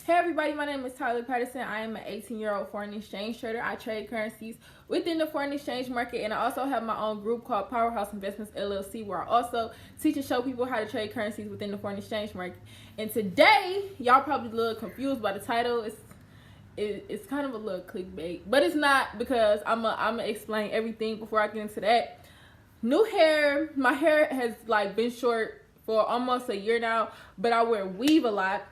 Hey everybody, my name is Tyler Patterson. I am an 18-year-old foreign exchange trader. I trade currencies within the foreign exchange market, and I also have my own group called Powerhouse Investments LLC, where I also teach and show people how to trade currencies within the foreign exchange market. And today, y'all probably a little confused by the title. It's kind of a little clickbait, but it's not, because I'm gonna explain everything before I get into that. New hair. My hair has been short for almost a year now, but I wear weave a lot.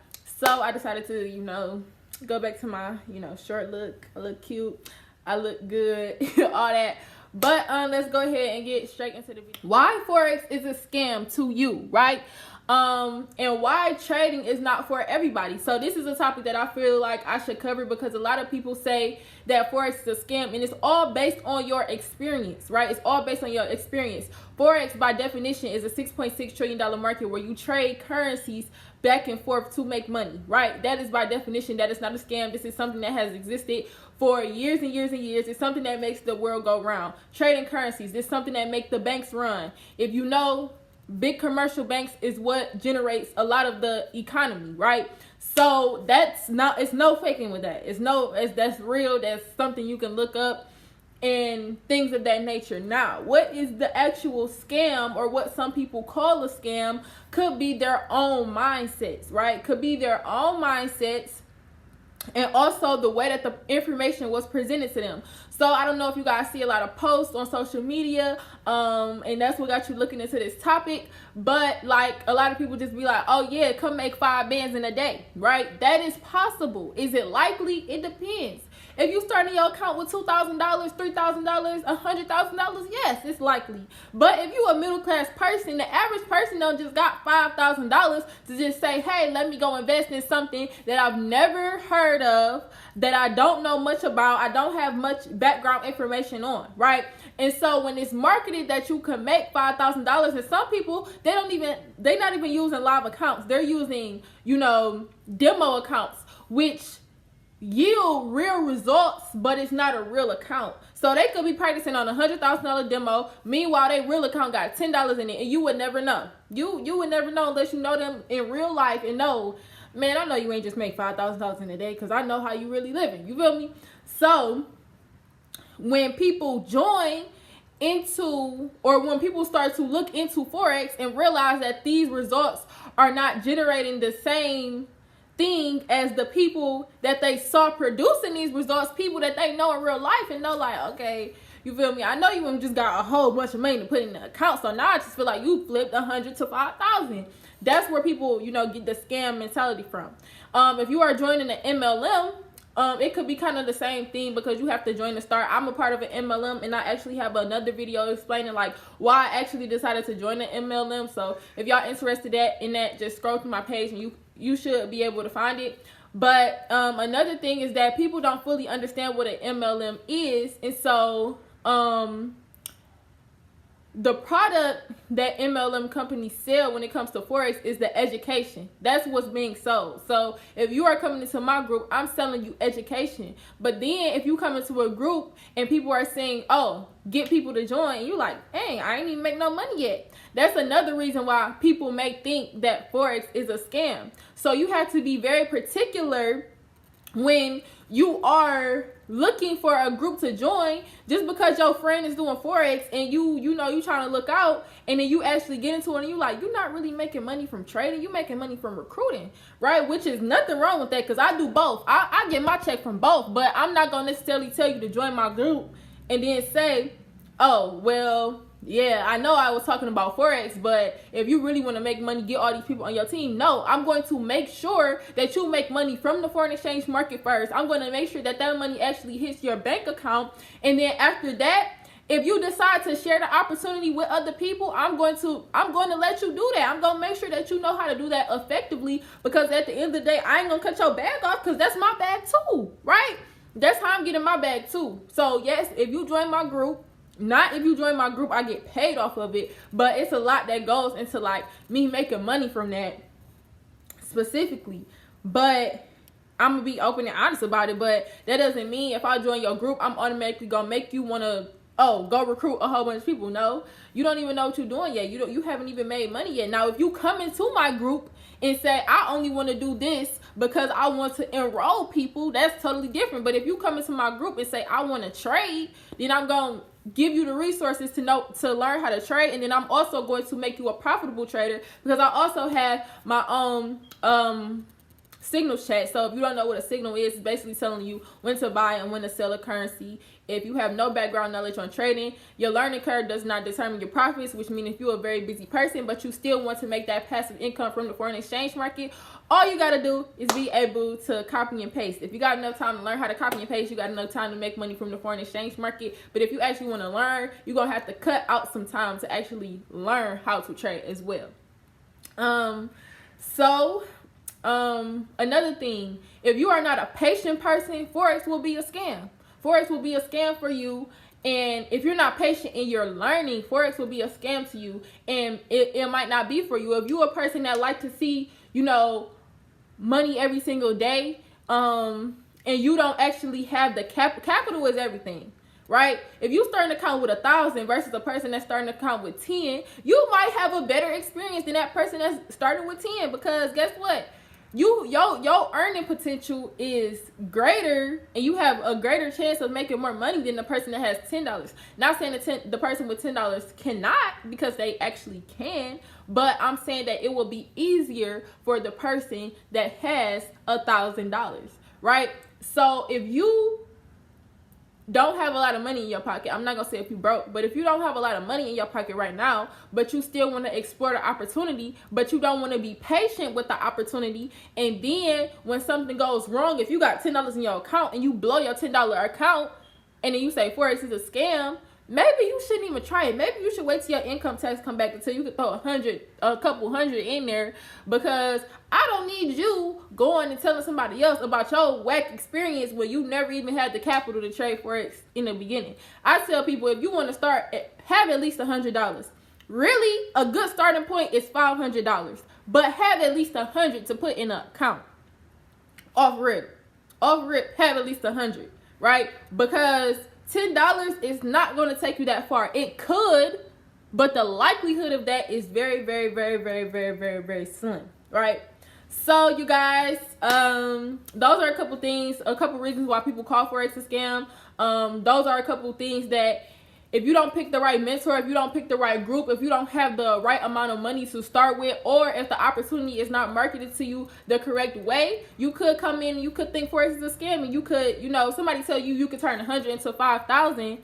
So I decided to, go back to my, short look. I look cute. I look good. All that. But let's go ahead and get straight into the video. Why Forex is a scam to you, right? And why trading is not for everybody. So this is a topic that I feel like I should cover, because a lot of people say that Forex is a scam, and it's all based on your experience, right? It's all based on your experience. Forex, by definition, is a $6.6 trillion market where you trade currencies back and forth to make money, right? That is by definition. That is not a scam. This is something that has existed for years and years and years. It's something that makes the world go round. Trading currencies, this is something that makes the banks run. If you know, big commercial banks is what generates a lot of the economy, right? So it's no faking with that. That's real. That's something you can look up and things of that nature. Now, what is the actual scam, or what some people call a scam, could be their own mindsets, right? Could be their own mindsets, and also the way that the information was presented to them. So I don't know if you guys see a lot of posts on social media, and that's what got you looking into this topic. But a lot of people just be like, oh yeah, come make 5 bands in a day, right? That is possible. Is it likely? It depends. If you starting your account with $2,000, $3,000, $100,000, yes, it's likely. But if you a middle class person, the average person don't just got $5,000 to just say, hey, let me go invest in something that I've never heard of, that I don't know much about, I don't have much background information on, right? And so when it's marketed that you can make $5,000, and some people, they're not even using live accounts. They're using, demo accounts, which yield real results, but it's not a real account. So they could be practicing on a $100,000 demo. Meanwhile, their real account got $10 in it, and you would never know. You would never know unless you know them in real life and know, man, I know you ain't just make $5,000 in a day, because I know how you really living. You feel me? So when people join into, or when people start to look into Forex and realize that these results are not generating the same thing as the people that they saw producing these results, people that they know in real life, and know okay, you feel me? I know you just got a whole bunch of money to put in the account, so now I just feel like you flipped 100 to 5,000. That's where people, get the scam mentality from. If you are joining an MLM, it could be kind of the same thing, because you have to join the start. I'm a part of an MLM, and I actually have another video explaining why I actually decided to join an MLM. So if y'all interested in that, just scroll through my page and you should be able to find it. But another thing is that people don't fully understand what an MLM is, and so the product that MLM companies sell when it comes to Forex is the education. That's what's being sold. So if you are coming into my group, I'm selling you education. But then if you come into a group and people are saying, oh, get people to join, you like, hey, I ain't even make no money yet. That's another reason why people may think that Forex is a scam. So you have to be very particular when you are looking for a group to join. Just because your friend is doing Forex and you trying to look out, and then you actually get into it and you're not really making money from trading, you're making money from recruiting, right? Which is nothing wrong with that, because I do both. I get my check from both, but I'm not going to necessarily tell you to join my group and then say, oh, well, yeah, I know I was talking about Forex, but if you really want to make money, get all these people on your team. No, I'm going to make sure that you make money from the foreign exchange market first. I'm going to make sure that money actually hits your bank account. And then after that, if you decide to share the opportunity with other people, I'm going to let you do that. I'm going to make sure that you know how to do that effectively, because at the end of the day, I ain't going to cut your bag off, because that's my bag too, right? That's how I'm getting my bag too. So yes, if you join my group, not if you join my group, I get paid off of it, but it's a lot that goes into me making money from that specifically. But I'm gonna be open and honest about it. But that doesn't mean if I join your group, I'm automatically gonna make you want to go recruit a whole bunch of people. No, you don't even know what you're doing yet. You haven't even made money yet. Now, if you come into my group and say, I only want to do this because I want to enroll people, that's totally different. But if you come into my group and say I want to trade, then I'm going to give you the resources to learn how to trade, and then I'm also going to make you a profitable trader, because I also have my own signal chat. So if you don't know what a signal is, it's basically telling you when to buy and when to sell a currency. If you have no background knowledge on trading, your learning curve does not determine your profits, which means if you're a very busy person but you still want to make that passive income from the foreign exchange market, all you got to do is be able to copy and paste. If you got enough time to learn how to copy and paste, you got enough time to make money from the foreign exchange market. But if you actually want to learn, you're going to have to cut out some time to actually learn how to trade as well. Another thing, if you are not a patient person, Forex will be a scam. Forex will be a scam for you. And if you're not patient in your learning, Forex will be a scam to you. And it might not be for you. If you're a person that like to see, money every single day, and you don't actually have the capital is everything. Right? If you start an account with 1,000 versus a person that's starting an account with 10, you might have a better experience than that person that's starting with 10, because guess what? Your earning potential is greater, and you have a greater chance of making more money than the person that has $10. Not saying the person with $10 cannot, because they actually can, but I'm saying that it will be easier for the person that has $1,000, right? So if you don't have a lot of money in your pocket, I'm not gonna say if you broke, but if you don't have a lot of money in your pocket right now, but you still want to explore the opportunity, but you don't want to be patient with the opportunity, and then when something goes wrong, if you got $10 in your account and you blow your $10 account, and then you say Forex is a scam, maybe you shouldn't even try it. Maybe you should wait till your income tax come back until you can throw a couple hundred in there, because I don't need you going and telling somebody else about your whack experience where you never even had the capital to trade Forex in the beginning. I tell people, if you want to start, have at least $100. Really, a good starting point is $500, but have at least $100 to put in an account. Off rip, have at least $100, right? Because $10 is not going to take you that far. It could, but the likelihood of that is very, very, very, very, very, very, very slim, right? So you guys, those are a couple things, a couple reasons why people call Forex a scam. Those are a couple things that if you don't pick the right mentor, if you don't pick the right group, if you don't have the right amount of money to start with, or if the opportunity is not marketed to you the correct way, you could come in and you could think Forex is a scam, and you could, somebody tell you could turn 100 into 5,000,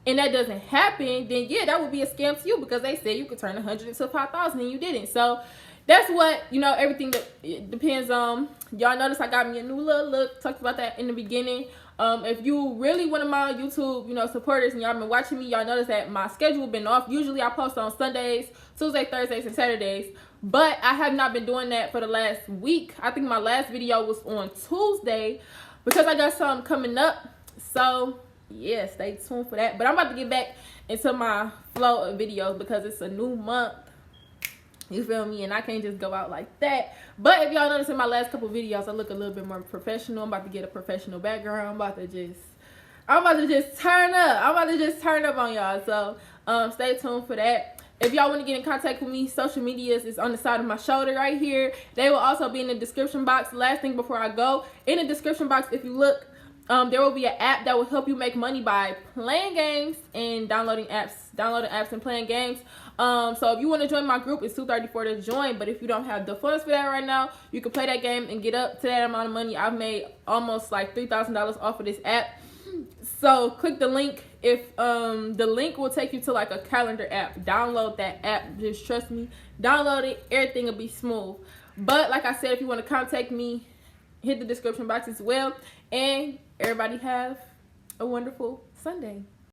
and that doesn't happen, then yeah, that would be a scam to you, because they said you could turn 100 into 5,000 and you didn't. So that's what, everything that it depends on. Y'all notice I got me a new little look. Talked about that in the beginning. If you really one of my YouTube, supporters, and y'all been watching me, y'all notice that my schedule been off. Usually I post on Sundays, Tuesdays, Thursdays, and Saturdays. But I have not been doing that for the last week. I think my last video was on Tuesday, because I got something coming up. So yeah, stay tuned for that. But I'm about to get back into my flow of videos, because it's a new month. You feel me? And I can't just go out like that. But if y'all notice in my last couple videos, I look a little bit more professional. I'm about to get a professional background. I'm about to just turn up. I'm about to just turn up on y'all. So stay tuned for that. If y'all want to get in contact with me, social medias is on the side of my shoulder right here. They will also be in the description box. Last thing before I go, in the description box, if you look, there will be an app that will help you make money by playing games and downloading apps and playing games. So if you want to join my group, it's $234 to join. But if you don't have the funds for that right now, you can play that game and get up to that amount of money. I've made almost like $3,000 off of this app. So click the link. If the link will take you to like a calendar app. Download that app. Just trust me. Download it. Everything will be smooth. But like I said, if you want to contact me, hit the description box as well. And everybody have a wonderful Sunday.